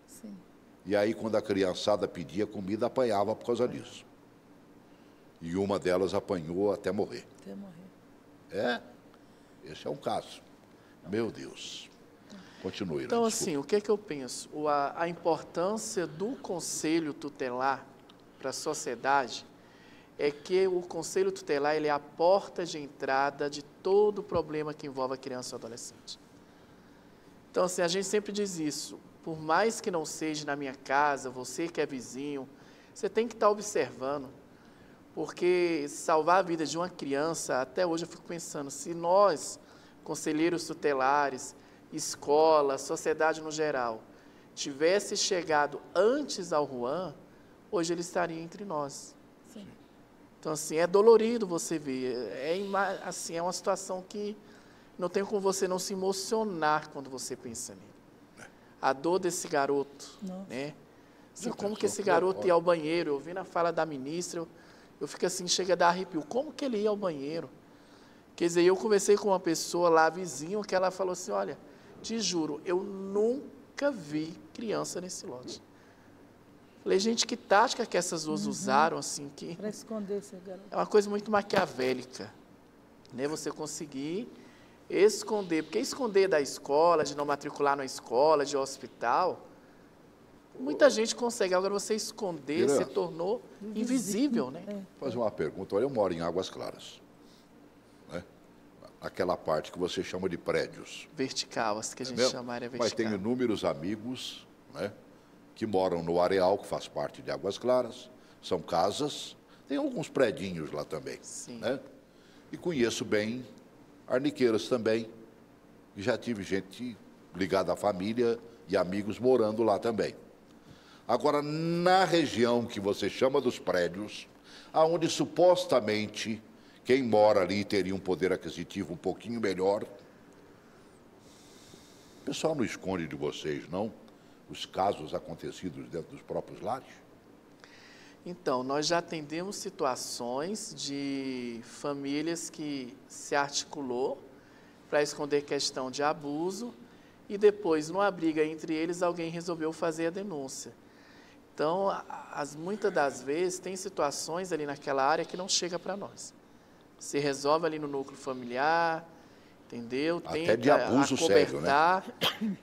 Sim. E aí, quando a criançada pedia comida, apanhava por causa disso. E uma delas apanhou até morrer. Até morrer. Esse é um caso. Meu Deus. Continue. Então, Irã, assim, o que é que eu penso? A importância do Conselho Tutelar para a sociedade é que o Conselho Tutelar ele é a porta de entrada de todo problema que envolve a criança ou adolescente. Então, assim, a gente sempre diz isso. Por mais que não seja na minha casa, você que é vizinho, você tem que estar observando. Porque salvar a vida de uma criança, até hoje eu fico pensando, se nós, conselheiros tutelares, escola, sociedade no geral, tivesse chegado antes ao Juan, hoje ele estaria entre nós. Sim. Então, assim, é dolorido você ver. Assim, é uma situação que não tem como você não se emocionar quando você pensa nele. A dor desse garoto, Nossa. né? Assim, Já como pensou? que esse garoto ia ao banheiro? Eu vi na fala da ministra, eu fico assim, chega a dar arrepio. Como que ele ia ao banheiro? Quer dizer, eu conversei com uma pessoa lá, vizinho, que ela falou assim, olha, te juro, eu nunca vi criança nesse lote. Falei, gente, que tática que essas duas usaram, assim, que Para esconder esse garoto. é uma coisa muito maquiavélica, né? Você conseguir esconder, porque esconder da escola, de não matricular na escola, de hospital, muita gente consegue, agora você esconder Ira, se tornou invisível, né? É. Vou fazer uma pergunta. Olha, eu moro em Águas Claras. Né? Aquela parte que você chama de prédios. Vertical, as que a gente Mesmo? chama área Mas vertical. tenho inúmeros amigos, né, que moram no Areal, que faz parte de Águas Claras. São casas. Tem alguns predinhos lá também. Sim. Né? E conheço bem Arniqueiras também. E já tive gente ligada à família e amigos morando lá também. Agora, na região que você chama dos prédios, aonde supostamente quem mora ali teria um poder aquisitivo um pouquinho melhor, o pessoal não esconde de vocês, não? Os casos acontecidos dentro dos próprios lares? Então, nós já atendemos situações de famílias que se articulou para esconder questão de abuso e depois, numa briga entre eles, alguém resolveu fazer a denúncia. Então, muitas das vezes, tem situações ali naquela área que não chega para nós. se resolve ali no núcleo familiar, entendeu? Até de abuso sério, né?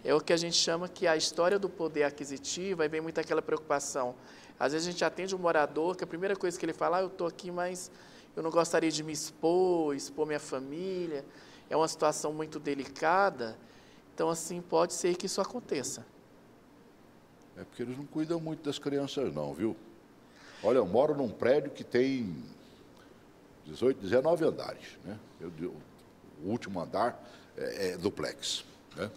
É o que a gente chama que a história do poder aquisitivo, aí vem muito aquela preocupação. Às vezes a gente atende um morador que a primeira coisa que ele fala, eu estou aqui, mas eu não gostaria de me expor minha família. É uma situação muito delicada, então assim, pode ser que isso aconteça. É porque eles não cuidam muito das crianças não, viu? Olha, eu moro num prédio que tem 18, 19 andares, né? O último andar é duplex, né?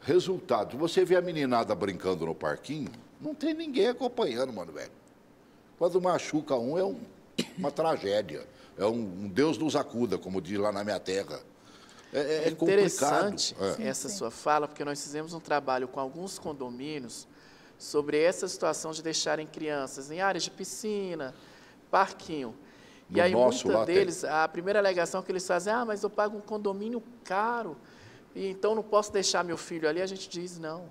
Resultado, você vê a meninada brincando no parquinho, não tem ninguém acompanhando, mano, velho. Quando machuca um, é uma tragédia. É um Deus nos acuda, como diz lá na minha terra. É interessante complicado. essa sua fala, porque nós fizemos um trabalho com alguns condomínios sobre essa situação de deixarem crianças em áreas de piscina, parquinho. E aí, muitos deles, a primeira alegação que eles fazem, mas eu pago um condomínio caro, e então não posso deixar meu filho ali. A gente diz, não,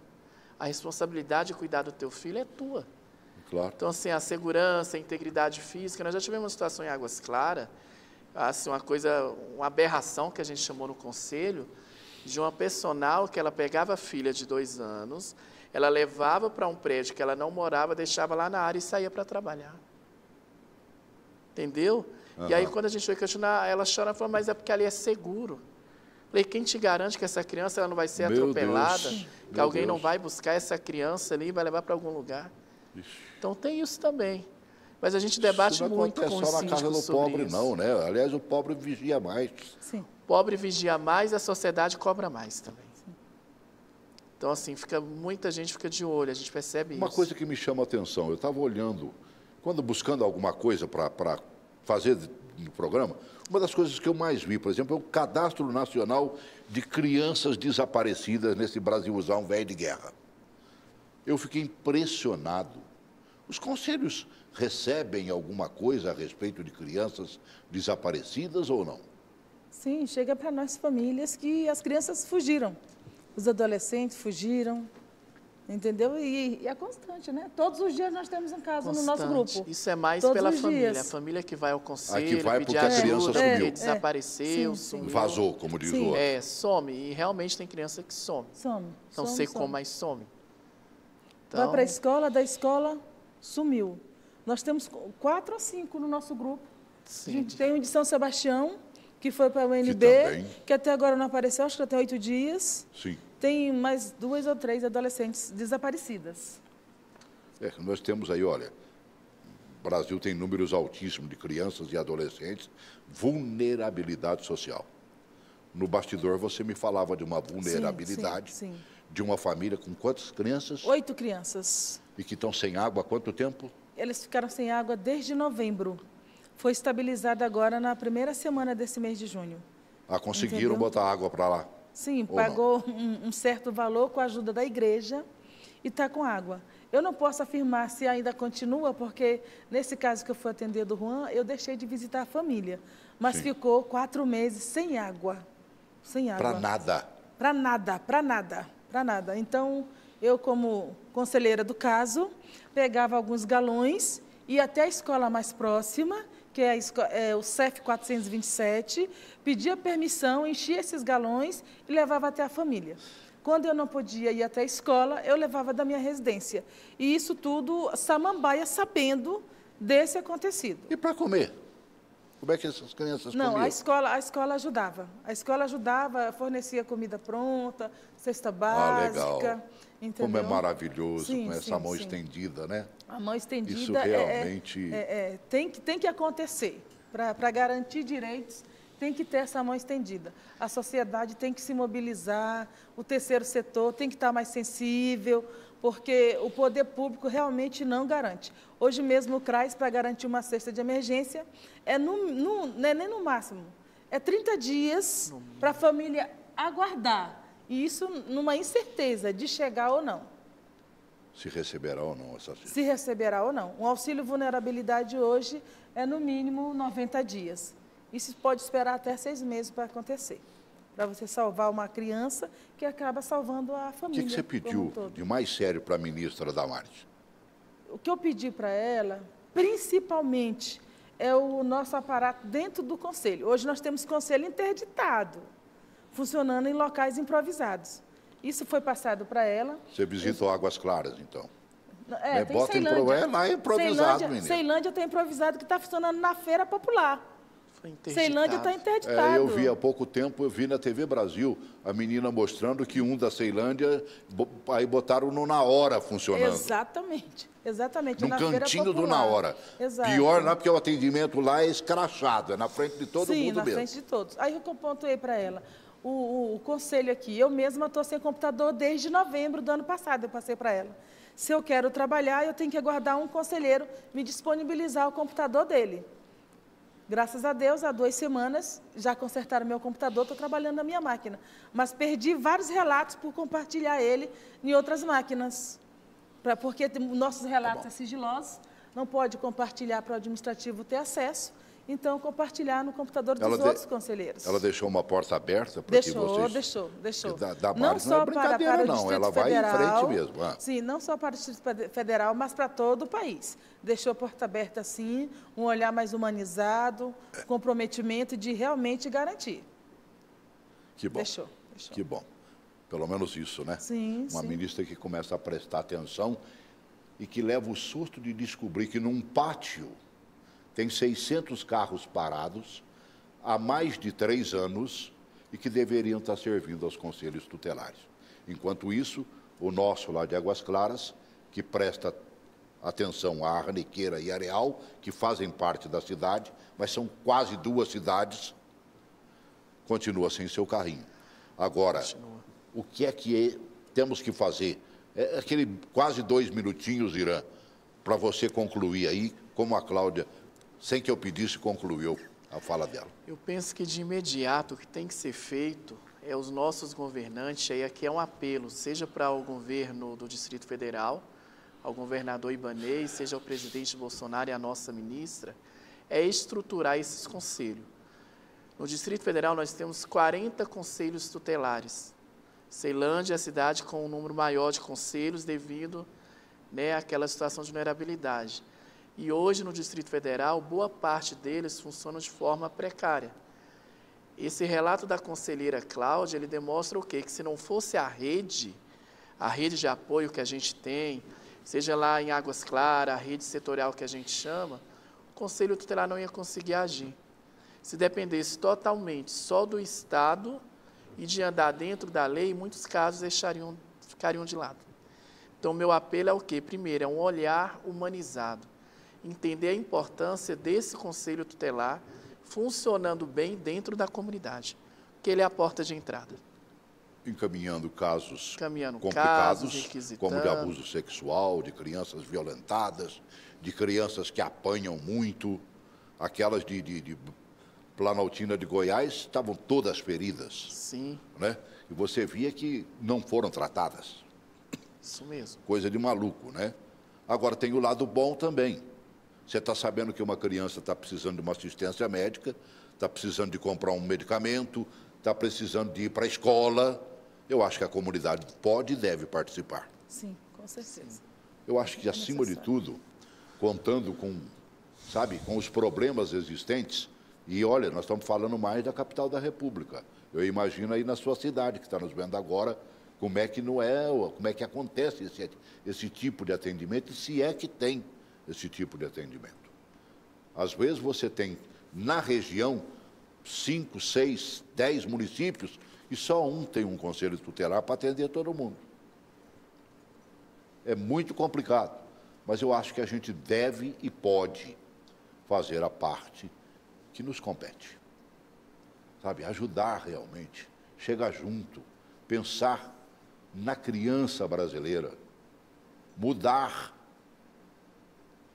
a responsabilidade de cuidar do teu filho é tua. Claro. Então, assim, a segurança, a integridade física, nós já tivemos uma situação em Águas Claras, assim, uma aberração que a gente chamou no conselho, de uma personal que ela pegava a filha de 2 anos, ela levava para um prédio que ela não morava, deixava lá na área e saía para trabalhar. Entendeu? Uhum. E aí, quando a gente foi questionar, ela chora e falou, mas é porque ali é seguro. Falei, quem te garante que essa criança ela não vai ser atropelada, que alguém não vai buscar essa criança ali e vai levar para algum lugar? Ixi. Então, tem isso também. Mas a gente debate muito com os síndicos sobre isso. Não é só na casa do pobre, não, né? Aliás, o pobre vigia mais. Sim. O pobre vigia mais, a sociedade cobra mais também. Sim. Então, assim, muita gente fica de olho, a gente percebe isso. Uma coisa que me chama a atenção, eu estava olhando, quando buscando alguma coisa para fazer no programa, uma das coisas que eu mais vi, por exemplo, é o Cadastro Nacional de Crianças Desaparecidas nesse Brasilzão velho de guerra. Eu fiquei impressionado. Os conselhos recebem alguma coisa a respeito de crianças desaparecidas ou não? Sim, chega para nós famílias que as crianças fugiram, os adolescentes fugiram, entendeu? E é constante, né? Todos os dias nós temos um caso no nosso grupo. Isso é mais pela família, a família que vai ao conselho, vai pedir porque a criança sumiu. Desapareceu, sumiu. Vazou, como diz o outro. Some, e realmente tem criança que some. Não sei como, mas some. Então, vai para a escola, da escola, sumiu. Nós temos 4 ou 5 no nosso grupo. Sim. A gente tem um de São Sebastião, que foi para o UNB, que até agora não apareceu, acho que até 8 dias. Sim. Tem mais 2 ou 3 adolescentes desaparecidas. Nós temos aí, olha, o Brasil tem números altíssimos de crianças e adolescentes, vulnerabilidade social. No bastidor você me falava de uma vulnerabilidade sim. De uma família com quantas crianças? 8 crianças. E que estão sem água há quanto tempo? Eles ficaram sem água desde novembro. Foi estabilizada agora na primeira semana desse mês de junho. Conseguiram botar água para lá? Sim, pagou um certo valor com a ajuda da igreja e está com água. Eu não posso afirmar se ainda continua, porque nesse caso que eu fui atender do Juan, eu deixei de visitar a família. Mas ficou 4 meses sem água. Sem água. Para nada? Para nada, para nada, para nada. Então, eu como conselheira do caso, pegava alguns galões, ia até a escola mais próxima, que é o CEF 427, pedia permissão, enchia esses galões e levava até a família. Quando eu não podia ir até a escola, eu levava da minha residência. E isso tudo, Samambaia, sabendo desse acontecido. E para comer? Como é que essas crianças comiam? Não, a escola ajudava. A escola ajudava, fornecia comida pronta, cesta básica. Legal. Entendeu? Como é maravilhoso, com essa mão estendida, né? A mão estendida isso realmente... tem que acontecer. Para garantir direitos, tem que ter essa mão estendida. A sociedade tem que se mobilizar, o terceiro setor tem que estar mais sensível, porque o poder público realmente não garante. Hoje mesmo o CRAS, para garantir uma cesta de emergência, não é nem no máximo, é 30 dias para a família aguardar. E isso numa incerteza de chegar ou não. Se receberá ou não essa cesta. Se receberá ou não. Um auxílio vulnerabilidade hoje é no mínimo 90 dias. Isso pode esperar até 6 meses para acontecer. Para você salvar uma criança que acaba salvando a família. O que você pediu de mais sério para a ministra Damares? O que eu pedi para ela, principalmente, é o nosso aparato dentro do conselho. Hoje nós temos conselho interditado, funcionando em locais improvisados. Isso foi passado para ela. Você visitou Águas Claras, então? Tem bota Ceilândia. lá é improvisado, menino. Ceilândia está improvisado, que está funcionando na feira popular. Foi interditado. Ceilândia está interditado. Eu vi há pouco tempo, eu vi na TV Brasil, a menina mostrando que um da Ceilândia, aí botaram no Na Hora funcionando. Exatamente, exatamente. Num na feira cantinho do popular. Na Hora. Exato. Pior lá, porque o atendimento lá é escrachado, é na frente de todo Sim, mundo na mesmo. frente de todos. Aí eu pontuei para ela. O conselho aqui, eu mesma estou sem computador desde novembro do ano passado, eu passei para ela. Se eu quero trabalhar, eu tenho que aguardar um conselheiro me disponibilizar o computador dele. Graças a Deus, há 2 semanas, já consertaram meu computador, estou trabalhando na minha máquina. Mas perdi vários relatos por compartilhar ele em outras máquinas. Porque nossos relatos são sigilosos, não pode compartilhar para o administrativo ter acesso, então compartilhar no computador dos outros conselheiros. Ela deixou uma porta aberta para que vocês... Deixou. Não só é brincadeira, não, ela vai em frente mesmo. Sim, não só para o Distrito Federal, mas para todo o país. Deixou a porta aberta assim, um olhar mais humanizado, comprometimento de realmente garantir. Que bom. Deixou. Que bom. Pelo menos isso, né? Sim, Uma sim. ministra que começa a prestar atenção e que leva o susto de descobrir que num pátio tem 600 carros parados há mais de 3 anos e que deveriam estar servindo aos conselhos tutelares. Enquanto isso, o nosso lá de Águas Claras, que presta atenção à Arniqueira e Areal, que fazem parte da cidade, mas são quase 2 cidades, continua sem seu carrinho. Agora, o que é que temos que fazer? É aquele quase 2 minutinhos, Irã, para você concluir aí, como a Cláudia, sem que eu pedisse, concluiu a fala dela. Eu penso que de imediato o que tem que ser feito é os nossos governantes, aí aqui é um apelo, seja para o governo do Distrito Federal, ao governador Ibanez, seja ao presidente Bolsonaro e à nossa ministra, é estruturar esses conselhos. No Distrito Federal nós temos 40 conselhos tutelares. Ceilândia é a cidade com um número maior de conselhos devido, àquela situação de vulnerabilidade. E hoje, no Distrito Federal, boa parte deles funcionam de forma precária. Esse relato da conselheira Cláudia, ele demonstra o quê? Que se não fosse a rede de apoio que a gente tem, seja lá em Águas Claras, a rede setorial que a gente chama, o Conselho Tutelar não ia conseguir agir. Se dependesse totalmente só do Estado e de andar dentro da lei, em muitos casos ficariam de lado. Então, meu apelo é o quê? Primeiro, é um olhar humanizado. Entender a importância desse Conselho Tutelar funcionando bem dentro da comunidade, porque ele é a porta de entrada. Encaminhando casos complicados, casos, como de abuso sexual, de crianças violentadas, de crianças que apanham muito, aquelas de Planaltina de Goiás estavam todas feridas. Sim. Né? E você via que não foram tratadas. Isso mesmo. Coisa de maluco, né? Agora, tem o lado bom também. Você está sabendo que uma criança está precisando de uma assistência médica, está precisando de comprar um medicamento, está precisando de ir para a escola. Eu acho que a comunidade pode e deve participar. Sim, com certeza. Eu acho que, acima de tudo, contando com os problemas existentes, e olha, nós estamos falando mais da capital da República. Eu imagino aí na sua cidade, que está nos vendo agora, como é que como é que acontece esse tipo de atendimento, e se é que tem esse tipo de atendimento. Às vezes você tem, na região, 5, 6, 10 municípios, e só um tem um conselho tutelar para atender todo mundo. É muito complicado, mas eu acho que a gente deve e pode fazer a parte que nos compete. Ajudar realmente, chegar junto, pensar na criança brasileira, mudar.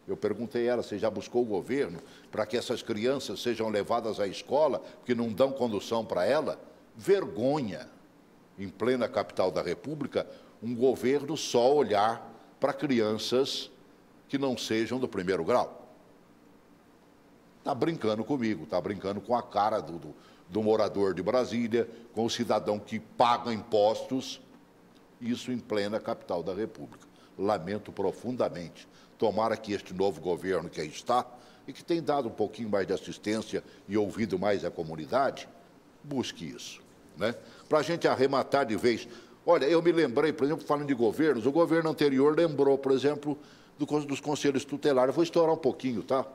Eu perguntei a ela, você já buscou o governo para que essas crianças sejam levadas à escola, porque não dão condução para ela? Vergonha, em plena capital da República, um governo só olhar para crianças que não sejam do 1º grau. Está brincando comigo, está brincando com a cara do morador de Brasília, com o cidadão que paga impostos, isso em plena capital da República. lamento profundamente. Tomara que este novo governo que aí está, e que tem dado um pouquinho mais de assistência e ouvido mais a comunidade, busque isso, né? Para a gente arrematar de vez. Olha, eu me lembrei, por exemplo, falando de governos, o governo anterior lembrou, por exemplo, dos conselhos tutelares. Eu vou estourar um pouquinho, tá?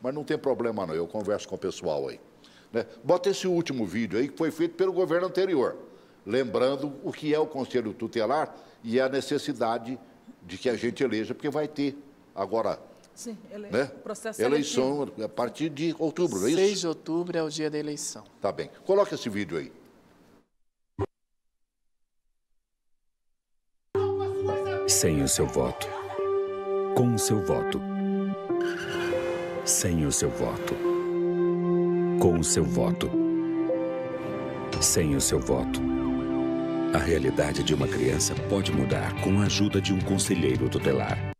Mas não tem problema não, eu converso com o pessoal aí, né? Bota esse último vídeo aí, que foi feito pelo governo anterior, lembrando o que é o conselho tutelar e a necessidade de que a gente eleja, porque vai ter agora... Sim, né? Processo eleição a partir de outubro, não é isso? 6 de outubro é o dia da eleição. Tá bem. Coloca esse vídeo aí. Sem o seu voto. Com o seu voto. Sem o seu voto. Com o seu voto. Sem o seu voto. A realidade de uma criança pode mudar com a ajuda de um conselheiro tutelar.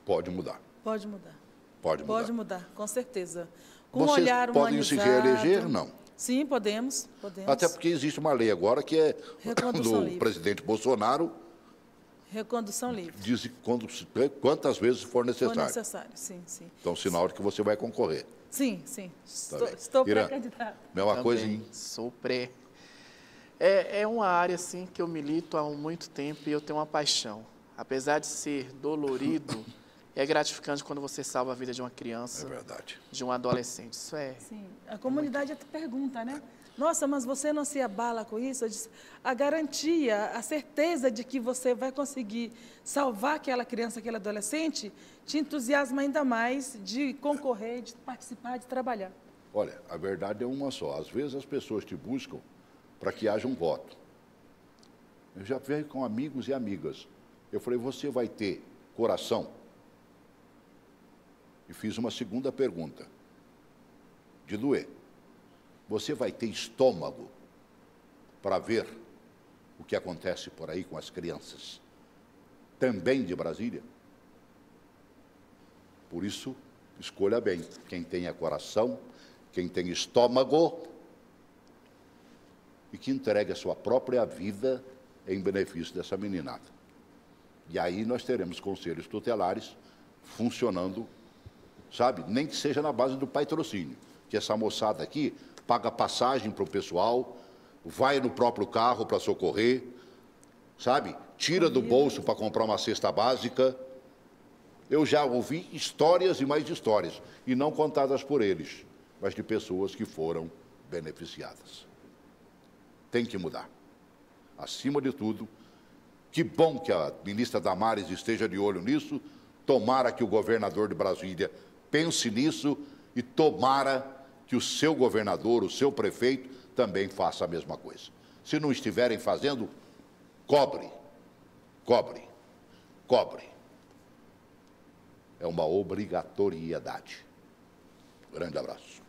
Pode mudar. Pode mudar. Pode mudar. Pode mudar, com certeza. Com Vocês um olhar podem se reeleger? Não. Sim, podemos. Até porque existe uma lei agora que é Recondução do livre. presidente Bolsonaro, Recondução livre. diz quantas vezes for For necessário. necessário, sim, sim. Então, sinal de que você vai concorrer. Sim, sim. Tá Estou bem. Irã, pré-candidata. mesma Também coisa, hein? sou pré. É uma área assim, que eu milito há muito tempo e eu tenho uma paixão. Apesar de ser dolorido, é gratificante quando você salva a vida de uma criança, É verdade. de um adolescente. Isso é... Sim, a comunidade até pergunta, né? Nossa, mas você não se abala com isso? Eu disse, a garantia, a certeza de que você vai conseguir salvar aquela criança, aquele adolescente, te entusiasma ainda mais de concorrer, de participar, de trabalhar. Olha, a verdade é uma só. Às vezes as pessoas te buscam para que haja um voto. Eu já vejo com amigos e amigas. Eu falei, você vai ter coração? E fiz uma segunda pergunta, de doer. Você vai ter estômago para ver o que acontece por aí com as crianças, também de Brasília? Por isso, escolha bem. Quem tenha coração, quem tem estômago e que entregue a sua própria vida em benefício dessa meninada. E aí nós teremos conselhos tutelares funcionando, sabe? Nem que seja na base do patrocínio, que essa moçada aqui paga passagem para o pessoal, vai no próprio carro para socorrer, sabe? Tira do bolso para comprar uma cesta básica. Eu já ouvi histórias e mais histórias, e não contadas por eles, mas de pessoas que foram beneficiadas. Tem que mudar. Acima de tudo, que bom que a ministra Damares esteja de olho nisso, tomara que o governador de Brasília pense nisso e tomara que o seu governador, o seu prefeito, também faça a mesma coisa. Se não estiverem fazendo, cobre, cobre, cobre. É uma obrigatoriedade. Grande abraço.